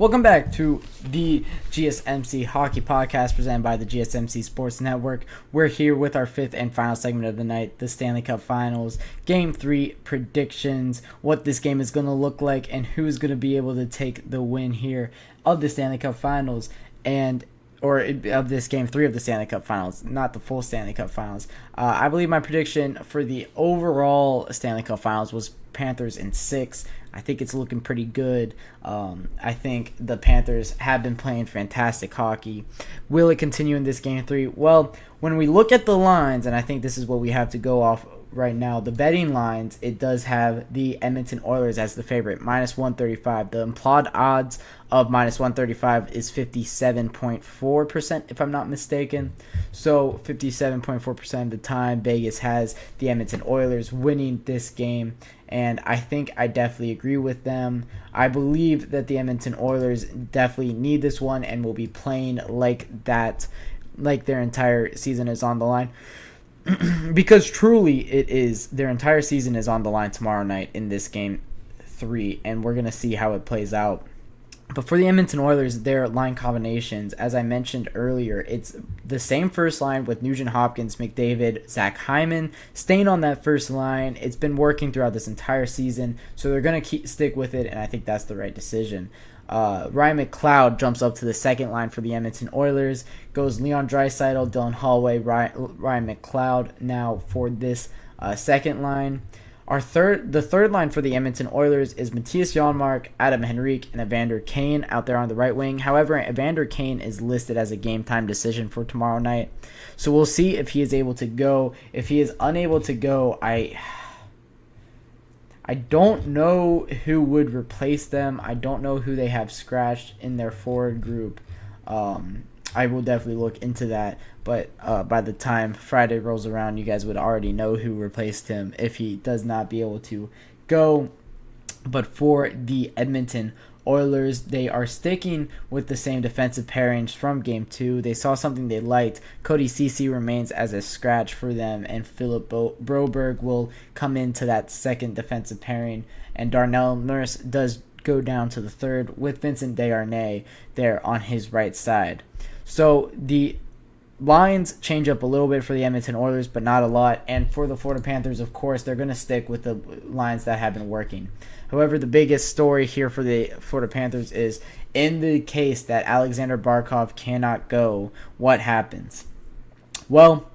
Welcome back to the GSMC Hockey Podcast presented by the GSMC Sports Network. We're here with our fifth and final segment of the night, the Stanley Cup Finals, Game 3 predictions, what this game is going to look like, and who's going to be able to take the win here of the Stanley Cup Finals, or of this Game 3 of the Stanley Cup Finals, not the full Stanley Cup Finals. I believe my prediction for the overall Stanley Cup Finals was Panthers in 6. I think it's looking pretty good. I think the Panthers have been playing fantastic hockey. Will it continue in this Game 3? Well, when we look at the lines, and I think this is what we have to go off right now, the betting lines, it does have the Edmonton Oilers as the favorite, minus 135. The implied odds of minus 135 is 57.4%, if I'm not mistaken. So 57.4% of the time, Vegas has the Edmonton Oilers winning this game, and I think I definitely agree with them. I believe that the Edmonton Oilers definitely need this one and will be playing like that, like their entire season is on the line. Because truly it is, their entire season is on the line tomorrow night in this Game 3, and we're going to see how it plays out. But for the Edmonton Oilers, their line combinations, as I mentioned earlier, it's the same first line with Nugent Hopkins, McDavid, Zach Hyman staying on that first line. It's been working throughout this entire season, so they're going to stick with it, and I think that's the right decision. Ryan McLeod jumps up to the second line for the Edmonton Oilers. Goes Leon Draisaitl, Dylan Holloway, Ryan McLeod now for this second line. The third line for the Edmonton Oilers is Matthias Janmark, Adam Henrique, and Evander Kane out there on the right wing. However, Evander Kane is listed as a game time decision for tomorrow night. So we'll see if he is able to go. If he is unable to go, I don't know who would replace them. I don't know who they have scratched in their forward group. I will definitely look into that. But by the time Friday rolls around, you guys would already know who replaced him if he does not be able to go. But for the Edmonton Oilers, they are sticking with the same defensive pairings from Game 2. They saw something they liked. Cody Ceci remains as a scratch for them, and Philip Broberg will come into that second defensive pairing. And Darnell Nurse does go down to the third with Vincent Desharnais there on his right side. So the lines change up a little bit for the Edmonton Oilers, but not a lot. And for the Florida Panthers, of course, they're going to stick with the lines that have been working. However, the biggest story here for the Florida Panthers is, in the case that Alexander Barkov cannot go, what happens? Well,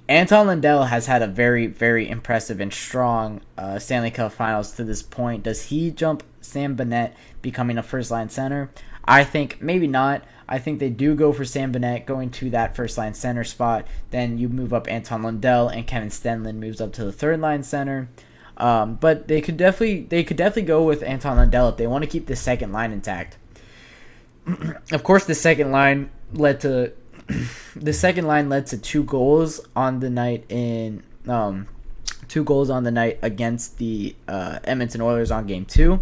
Anton Lundell has had a very, very impressive and strong Stanley Cup Finals to this point. Does he jump Sam Bennett becoming a first-line center? I think maybe not. I think they do go for Sam Bennett going to that first-line center spot. Then you move up Anton Lundell, and Kevin Stenlund moves up to the third-line center. But they could definitely go with Anton Lundell if they want to keep the second line intact. Of course, the second line led to 2 goals on the night against the Edmonton Oilers on Game 2.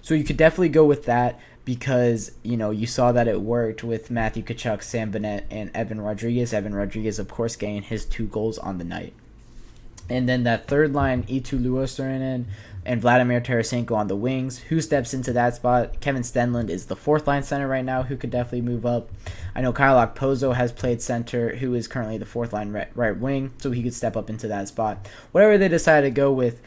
So you could definitely go with that, because you saw that it worked with Matthew Tkachuk, Sam Bennett, and Evan Rodriguez. Evan Rodriguez, of course, getting his 2 goals on the night. And then that third line, Eetu Luostarinen and Vladimir Tarasenko on the wings. Who steps into that spot? Kevin Stenlund is the fourth-line center right now, who could definitely move up. I know Kyle Okposo has played center, who is currently the fourth-line right wing, so he could step up into that spot. Whatever they decide to go with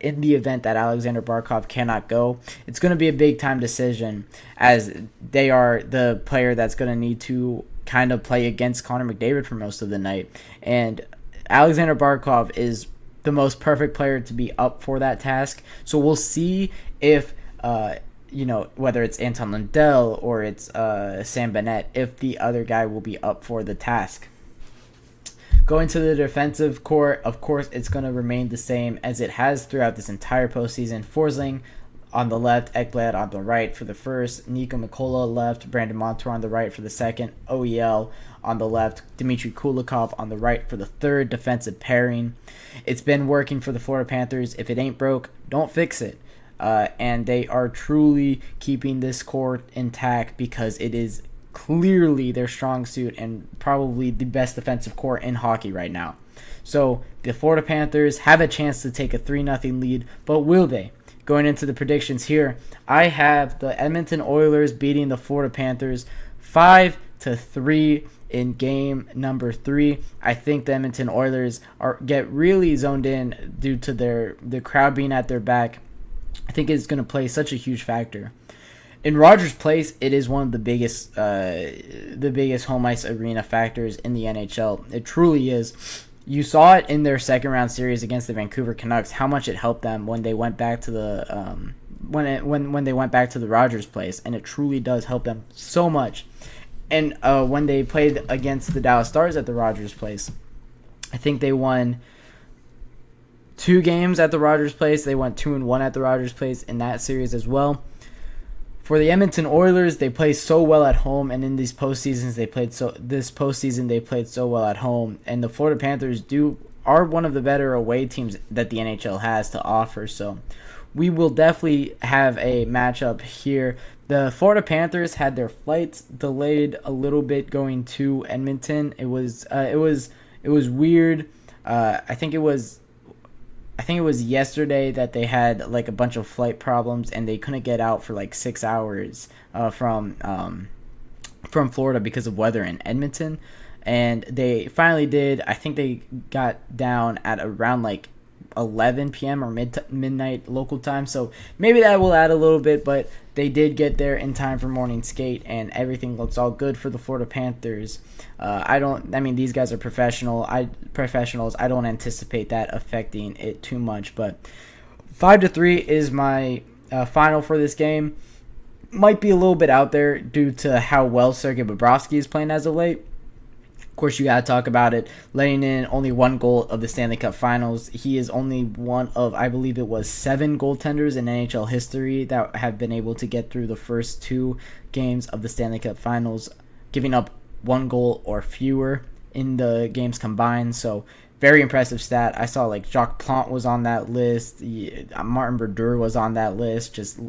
in the event that Alexander Barkov cannot go, it's going to be a big-time decision, as they are the player that's going to need to kind of play against Connor McDavid for most of the night. And Alexander Barkov is the most perfect player to be up for that task. So we'll see if, whether it's Anton Lundell or it's Sam Bennett, if the other guy will be up for the task. Going to the defensive core, of course, it's going to remain the same as it has throughout this entire postseason. Forsling on the left, Ekblad on the right for the first, Nico Mikola left, Brandon Montour on the right for the second, OEL on the left, Dmitry Kulikov on the right for the third defensive pairing. It's been working for the Florida Panthers. If it ain't broke, don't fix it. And they are truly keeping this core intact, because it is clearly their strong suit and probably the best defensive core in hockey right now. So the Florida Panthers have a chance to take a 3-0 lead, but will they? going into the predictions here, I have the Edmonton Oilers beating the Florida Panthers 5-3 in game number 3. I think the Edmonton Oilers get really zoned in due to the crowd being at their back. I think it's going to play such a huge factor. In Rogers Place, it is one of the biggest home ice arena factors in the NHL. It truly is. You saw it in their second round series against the Vancouver Canucks, how much it helped them when they went back to the when they went back to the Rogers Place, and it truly does help them so much. And when they played against the Dallas Stars at the Rogers Place, I think they won 2 games at the Rogers Place. They went 2-1 at the Rogers Place in that series as well. For the Edmonton Oilers, they play so well at home, and in these postseasons they played so well at home. And the Florida Panthers are one of the better away teams that the NHL has to offer. So we will definitely have a matchup here. The Florida Panthers had their flights delayed a little bit going to Edmonton. It was weird. I think it was yesterday that they had like a bunch of flight problems and they couldn't get out for like 6 hours from Florida because of weather in Edmonton, and they finally did. I think they got down at around like 11 p.m. or midnight local time, so maybe that will add a little bit, but they did get there in time for morning skate, and everything looks all good for the Florida Panthers. These guys are professionals. I don't anticipate that affecting it too much, but 5-3 is my final for this game. Might be a little bit out there due to how well Sergei Bobrovsky is playing as of late. Of course, you got to talk about it. Letting in only 1 goal of the Stanley Cup Finals. He is only one of, I believe it was 7 goaltenders in NHL history that have been able to get through the first 2 games of the Stanley Cup Finals, giving up 1 goal or fewer in the games combined. So, very impressive stat. I saw like Jacques Plante was on that list. Martin Brodeur was on that list. Just,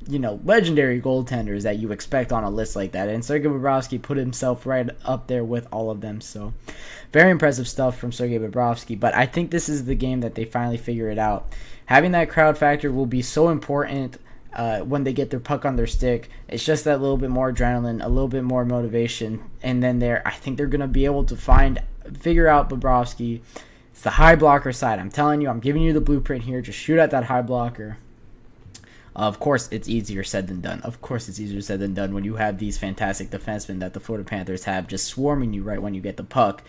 legendary goaltenders that you expect on a list like that. And Sergei Bobrovsky put himself right up there with all of them. So, very impressive stuff from Sergei Bobrovsky. But I think this is the game that they finally figure it out. Having that crowd factor will be so important when they get their puck on their stick. It's just that little bit more adrenaline, a little bit more motivation. And then I think they're going to be able to figure out Bobrovsky. It's the high blocker side. I'm telling you, I'm giving you the blueprint here. Just shoot at that high blocker. Of course, it's easier said than done. When you have these fantastic defensemen that the Florida Panthers have just swarming you right when you get the puck.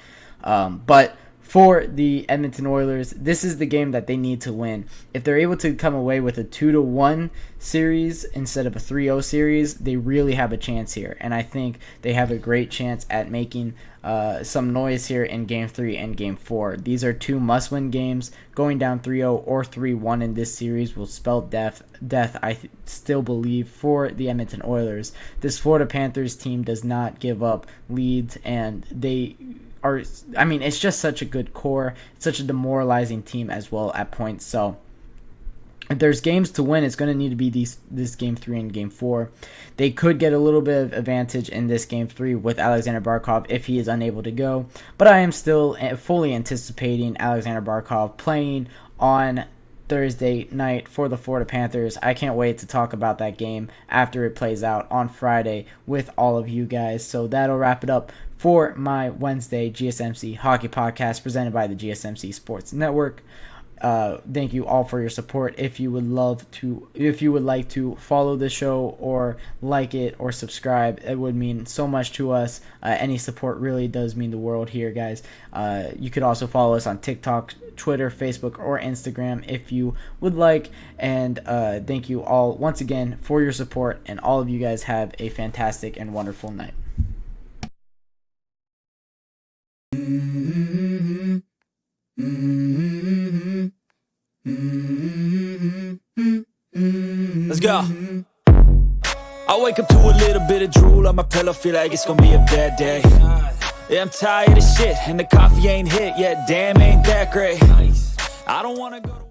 But for the Edmonton Oilers, this is the game that they need to win. If they're able to come away with a 2-1 series instead of a 3-0 series, they really have a chance here. And I think they have a great chance at making some noise here in Game 3 and Game 4. These are 2 must-win games. Going down 3-0 or 3-1 in this series will spell death, I still believe, for the Edmonton Oilers. This Florida Panthers team does not give up leads, and it's just such a good core. It's such a demoralizing team as well at points. So if there's games to win, it's going to need to be this Game 3 and Game 4. They could get a little bit of advantage in this Game 3 with Alexander Barkov if he is unable to go. But I am still fully anticipating Alexander Barkov playing on Thursday night for the Florida Panthers. I can't wait to talk about that game after it plays out on Friday with all of you guys. So that'll wrap it up for my Wednesday GSMC Hockey Podcast presented by the GSMC Sports Network. Thank you all for your support. If you would like to follow the show or like it or subscribe, it would mean so much to us. Any support really does mean the world here, guys. You could also follow us on TikTok, Twitter, Facebook, or Instagram if you would like. And thank you all once again for your support, and all of you guys have a fantastic and wonderful night. Let's go. I wake up to a little bit of drool on my pillow, feel like it's gonna be a bad day. Yeah, I'm tired of shit, and the coffee ain't hit yet, damn, ain't that great. I don't wanna go to